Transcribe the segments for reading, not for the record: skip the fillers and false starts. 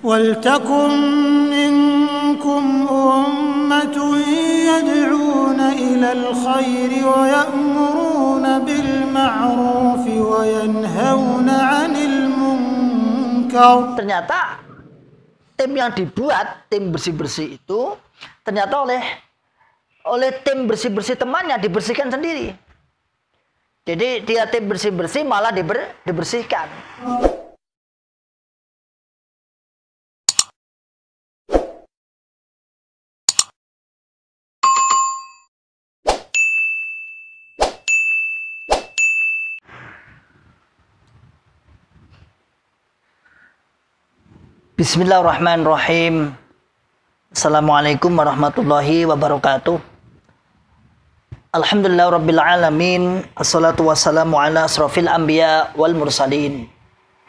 وَلْتَكُنْ مِنْكُمْ أُمَّةٌ يَدْعُونَ إِلَى الْخَيْرِ وَيَأْمُرُونَ بِالْمَعْرُوفِ وَيَنْهَوْنَ عَنِ الْمُنْكَرِ. Ternyata tim yang dibuat, tim bersih-bersih itu ternyata oleh tim bersih-bersih temannya dibersihkan sendiri. Jadi dia tim bersih-bersih malah dibersihkan. Bismillahirrahmanirrahim. Assalamualaikum warahmatullahi wabarakatuh. Alhamdulillah rabbil alamin. Assalatu wassalamu ala asrafil anbiya wal mursalin.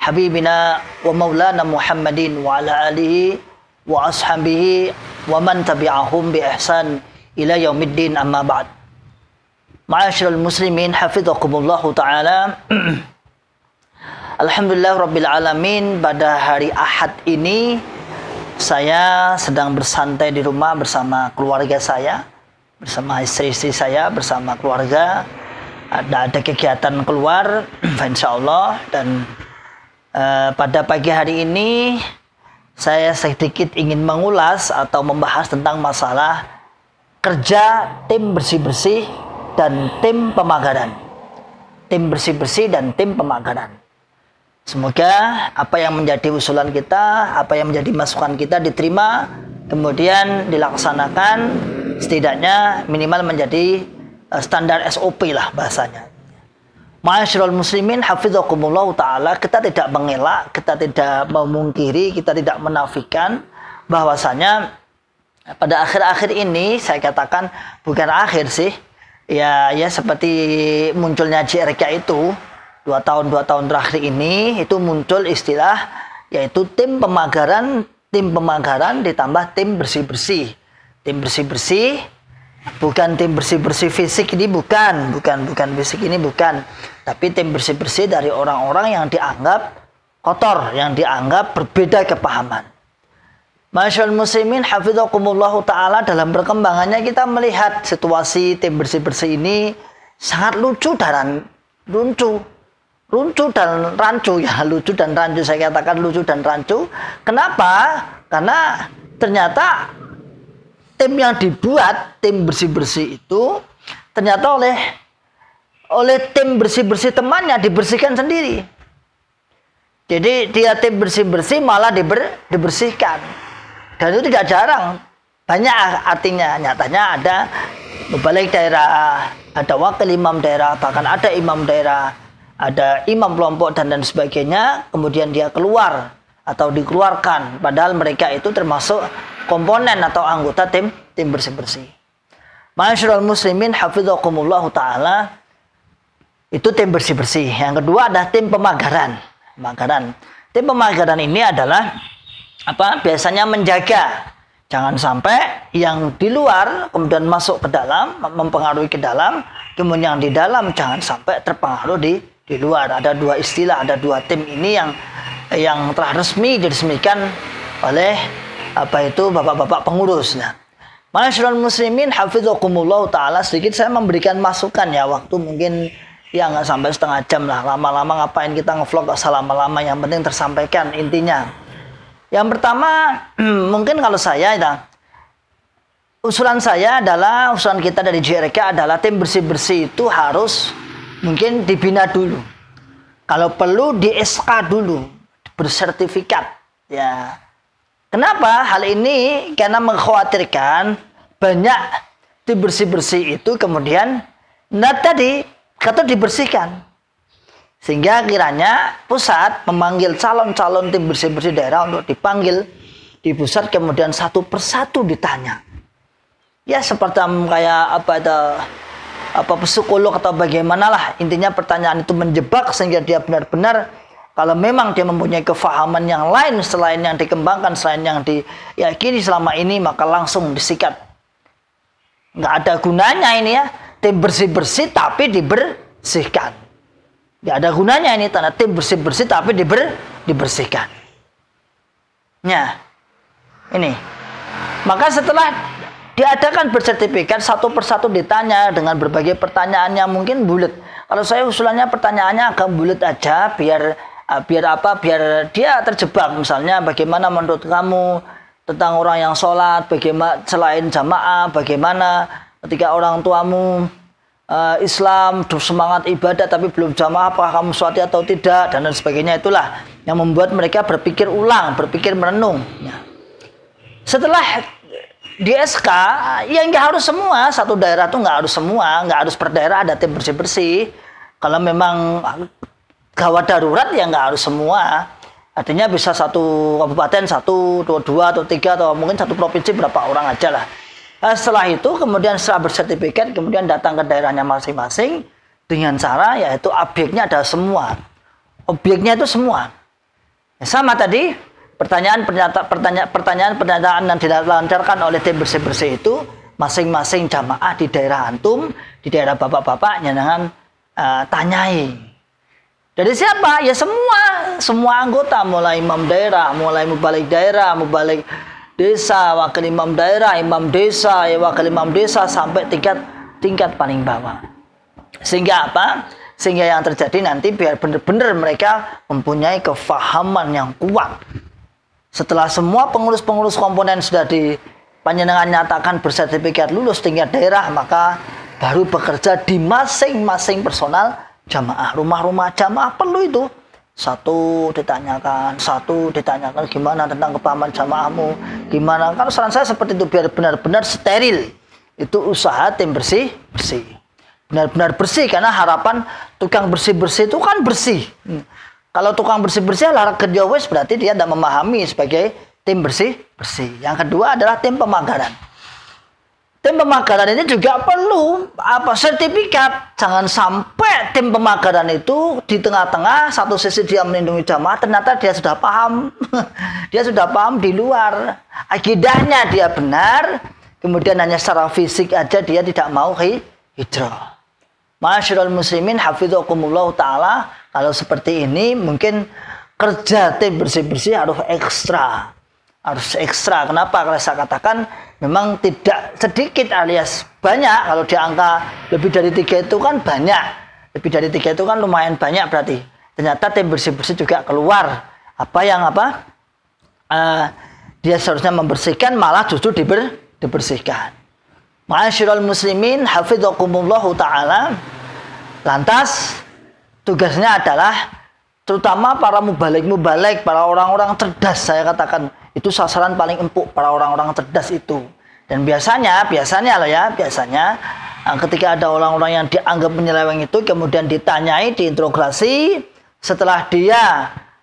Habibina wa maulana Muhammadin wa ala alihi wa ashabihi wa man tabi'ahum bi ihsan ila yaumiddin, amma ba'd. Ma'asyiral muslimin hafizakumullahu ta'ala. Alhamdulillah rabbil alamin. Pada hari Ahad ini saya sedang bersantai di rumah bersama keluarga saya, bersama istri-istri saya, bersama keluarga. Ada kegiatan keluar insyaallah. Dan pada pagi hari ini saya sedikit ingin mengulas atau membahas tentang masalah kerja tim bersih-bersih dan tim pemagaran. Tim bersih-bersih dan tim pemagaran. Semoga apa yang menjadi usulan kita, apa yang menjadi masukan kita diterima, kemudian dilaksanakan, setidaknya minimal menjadi standar SOP lah bahasanya. Ma'asyiral muslimin hafizakumullah ta'ala, kita tidak mengelak, kita tidak memungkiri, kita tidak menafikan bahwasanya pada akhir-akhir ini, saya katakan bukan akhir sih, ya seperti munculnya JRK itu, 2 tahun terakhir ini itu muncul istilah yaitu tim pemagaran ditambah tim bersih-bersih. Tim bersih-bersih bukan tim bersih-bersih fisik ini, bukan fisik ini, bukan. Tapi tim bersih-bersih dari orang-orang yang dianggap kotor, yang dianggap berbeda kepahaman. Masyaallah muslimin hafizakumullahu ta'ala, dalam perkembangannya kita melihat situasi tim bersih-bersih ini sangat lucu dan rancu. Lucu dan rancu, saya katakan lucu dan rancu. Kenapa? Karena ternyata tim yang dibuat, tim bersih-bersih itu ternyata oleh tim bersih-bersih temannya dibersihkan sendiri. Jadi dia tim bersih-bersih malah dibersihkan. Dan itu tidak jarang. Banyak artinya. Nyatanya ada balik daerah, ada wakil imam daerah, bahkan ada imam daerah, ada imam kelompok dan sebagainya, kemudian dia keluar atau dikeluarkan padahal mereka itu termasuk komponen atau anggota tim bersih-bersih. Ma'asyiral muslimin hafizakumullah ta'ala, itu tim bersih-bersih. Yang kedua ada tim pemagaran. Tim pemagaran ini adalah biasanya menjaga jangan sampai yang di luar kemudian masuk ke dalam, mempengaruhi ke dalam, kemudian yang di dalam jangan sampai terpengaruh di luar. Ada 2 istilah, ada 2 tim ini yang telah diresmikan oleh bapak-bapak pengurus. Nah, Ma'asyiral muslimin hafizakumullah ta'ala, sedikit saya memberikan masukan ya, waktu mungkin ya nggak sampai setengah jam lah. Lama-lama ngapain kita ngevlog, gak usah lama-lama, yang penting tersampaikan intinya. Yang pertama, mungkin kalau saya usulan kita dari JRK adalah tim bersih-bersih itu harus mungkin dibina dulu. Kalau perlu di SK dulu, bersertifikat. Ya. Kenapa hal ini? Karena mengkhawatirkan banyak tim bersih-bersih itu kemudian tadi kata dibersihkan. Sehingga kiranya pusat memanggil calon-calon tim bersih-bersih daerah untuk dipanggil di pusat, kemudian satu persatu ditanya. Ya seperti kayak psikolog atau bagaimana lah, intinya pertanyaan itu menjebak sehingga dia benar-benar kalau memang dia mempunyai kefahaman yang lain selain yang dikembangkan, selain yang diyakini selama ini, maka langsung disikat. Nggak ada gunanya ini ya, tim bersih-bersih tapi dibersihkan. Nggak ada gunanya ini tanda tim bersih-bersih tapi dibersihkan. Ya, ini. Maka setelah diadakan bersertifikat, satu persatu ditanya dengan berbagai pertanyaan yang mungkin bulat. Kalau saya usulannya pertanyaannya agak bulat aja, biar apa? Biar dia terjebak. Misalnya, bagaimana menurut kamu tentang orang yang sholat? Bagaimana selain jamaah? Bagaimana ketika orang tuamu Islam, semangat ibadah tapi belum jamaah, apakah kamu sholat atau tidak, dan lain sebagainya. Itulah yang membuat mereka berpikir ulang, berpikir merenung. Ya. Setelah di SK, ya nggak harus semua, satu daerah tuh nggak harus semua, nggak harus per daerah ada tim bersih-bersih. Kalau memang gawat darurat ya nggak harus semua. Artinya bisa satu kabupaten, satu, dua, atau tiga, atau mungkin satu provinsi berapa orang aja lah. Setelah itu, kemudian setelah bersertifikat, kemudian datang ke daerahnya masing-masing dengan cara yaitu objeknya ada semua. Objeknya itu semua. Ya, sama tadi, pertanyaan yang dilancarkan oleh tim bersih-bersih itu, masing-masing jamaah di daerah antum, di daerah bapak-bapak, jangan tanyai. Dari siapa? Ya semua anggota, mulai imam daerah, mulai mubalik daerah, mubalik desa, wakil imam daerah, imam desa, wakil imam desa, sampai tingkat paling bawah. Sehingga apa? Sehingga yang terjadi nanti biar benar-benar mereka mempunyai kefahaman yang kuat. Setelah semua pengurus-pengurus komponen sudah panjenengan nyatakan bersertifikat lulus tingkat daerah, maka baru bekerja di masing-masing personal jamaah. Rumah-rumah jamaah perlu itu. Satu ditanyakan gimana tentang kepahaman jamaahmu, gimana. Kalau saran saya seperti itu, biar benar-benar steril. Itu usaha tim bersih. Benar-benar bersih, karena harapan tukang bersih-bersih itu kan bersih. Kalau tukang bersih-bersih lara kerja wes, berarti dia tidak memahami sebagai tim bersih. Yang kedua adalah tim pemagaran. Tim pemagaran ini juga perlu sertifikat. Jangan sampai tim pemagaran itu di tengah-tengah, satu sisi dia melindungi jamaah, ternyata dia sudah paham. Dia sudah paham di luar. Akidahnya dia benar, kemudian hanya secara fisik aja dia tidak mau hijrah. Ma'asyiral muslimin hafizakumullah ta'ala. Kalau seperti ini mungkin kerja tim bersih-bersih harus ekstra. Kenapa? Kalau saya katakan memang tidak sedikit alias banyak. Kalau di angka lebih dari 3 itu kan banyak. Lebih dari 3 itu kan lumayan banyak berarti. Ternyata tim bersih-bersih juga keluar. Dia seharusnya membersihkan, malah justru dibersihkan. Ma'asyiral muslimin hafizakumullah ta'ala. Lantas tugasnya adalah terutama para mubalik, para orang-orang cerdas, saya katakan itu sasaran paling empuk, para orang-orang cerdas itu. Dan biasanya ketika ada orang-orang yang dianggap menyeleweng itu, kemudian ditanyai, diinterogasi, setelah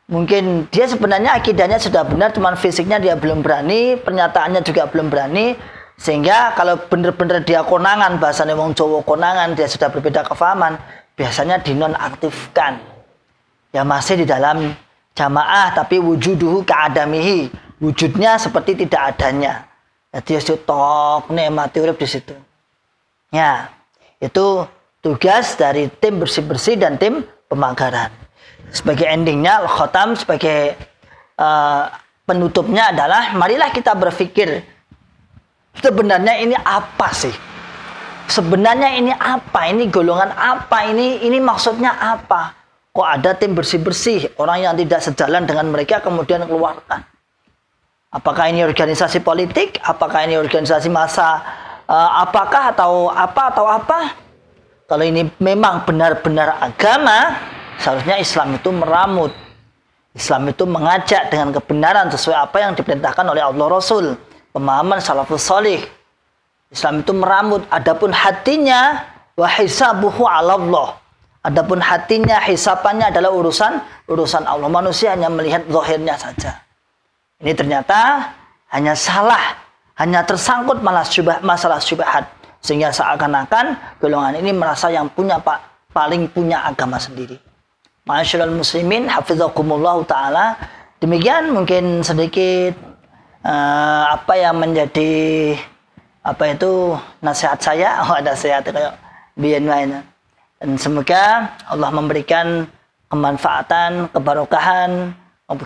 mungkin dia sebenarnya akidahnya sudah benar, cuman fisiknya dia belum berani, pernyataannya juga belum berani, sehingga kalau benar-benar dia konangan, bahasanya wong Jawa konangan, dia sudah berbeda kefahaman, biasanya dinonaktifkan. Ya masih di dalam jamaah, tapi wujuduhu ka'adamihi, wujudnya seperti tidak adanya. Jadi tok nikmati urip di situ. Ya, itu tugas dari tim bersih-bersih dan tim pemagaran. Sebagai endingnya, al-khotam, sebagai penutupnya adalah, marilah kita berpikir, sebenarnya ini apa sih? Sebenarnya ini apa? Ini golongan apa? Ini maksudnya apa? Kok ada tim bersih-bersih, orang yang tidak sejalan dengan mereka kemudian keluarkan? Apakah ini organisasi politik? Apakah ini organisasi massa? Apakah atau apa? Kalau ini memang benar-benar agama, seharusnya Islam itu meramut. Islam itu mengajak dengan kebenaran sesuai apa yang diperintahkan oleh Allah Rasul. Pemahaman salafus salih. Islam itu meramut. Adapun hatinya, wa hisabuhu 'ala Allah. Adapun hatinya, hisapannya adalah urusan Allah. Manusia hanya melihat zahirnya saja. Ini ternyata hanya salah, hanya tersangkut masalah syubhat, sehingga seakan-akan golongan ini merasa yang paling punya agama sendiri. Ma'asyiral muslimin hafizakumullah taala. Demikian mungkin sedikit apa yang menjadi nasihat saya. Ada nasihat kayak biyen wae. Dan semoga Allah memberikan kemanfaatan, kebarokahan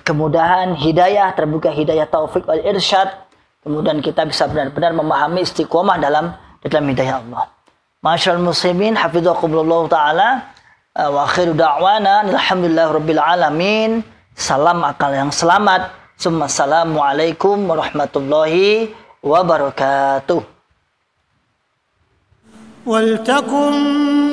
kemudahan, hidayah, terbuka hidayah taufik wal irsyad. Kemudian kita bisa benar-benar memahami istiqomah dalam hidayah Allah. Masyaallah muslimin, hafizakumullah taala. Wa akhiru da'wana alhamdulillahirabbil alamin. Salam akal yang selamat. Assalamualaikum warahmatullahi wabarakatuh. ولتكن